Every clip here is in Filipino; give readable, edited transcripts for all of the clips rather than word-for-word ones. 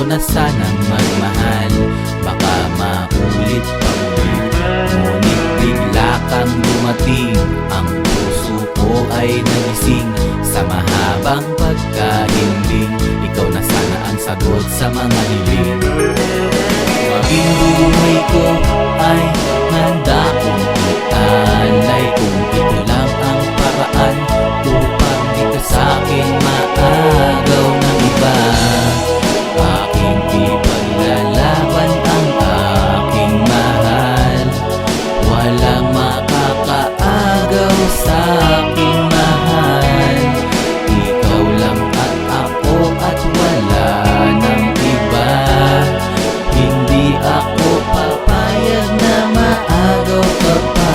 na sanang magmahal. Baka maulit pa ulit, ngunit bigla kang dumating. Ang puso ko ay nagising sa mahabang pagkahimbing. Ikaw na sana ang sagot sa mga hiling. Maging buhay ko ay handa kong ialay, kung ito lang ang paraan upang di ka sa'kin maagaw ng iba. Aking ipaglalaban ang aking mahal, walang makakaagaw sa'king mahal. Ikaw lang at ako at wala nang iba. Hindi ako papayag na maagaw ka pa.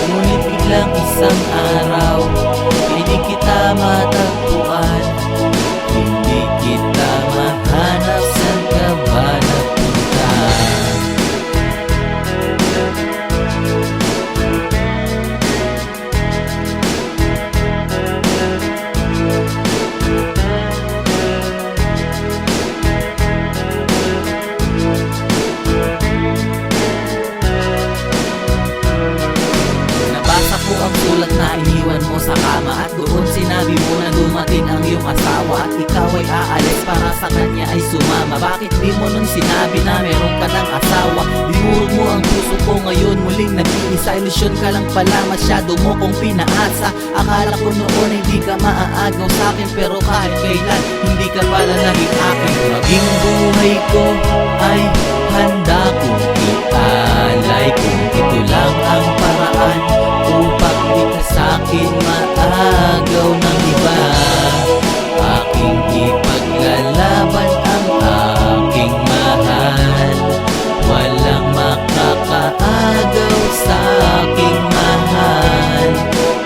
Ngunit biglang isang araw, hindi kita matagpuan. Hindi kita mahanap, saan ka ba nagpunta? Nabasa ko ang sulat na iniwan mo sa kama, at doon sinabi mo na dumating ang iyong asawa at ikaw ay aalis para sa kanya ay sumama. Bakit di mo nun sinabi na meron ka ng asawa? Dinurog mo ang puso ko ngayon, muling nag-iisa. Ilusyon ka lang pala, masyado mo kong pinaasa. Akala ko noon hindi ka maaagaw sa'kin, pero kahit kailan hindi ka pala naging akin. Maging buhay ko ay handa kong ialay, kung ito lang ang paraan upang di ka sa'kin maagaw ng iba. Aking ipaglalaban ang aking mahal, walang makakaagaw sa'king mahal.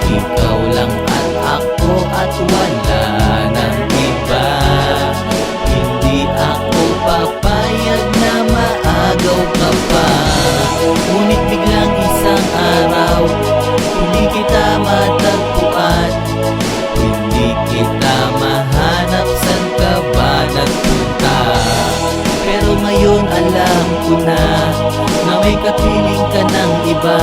Ikaw lang at ako at wala nang iba. Hindi ako papayag na maagaw ka pa. Ngunit biglang isang araw, hindi kita matagpuan. Hindi kita mahanap, saan ka ba nagpunta? Pero ngayon alam ko na may kapiling ka ng iba.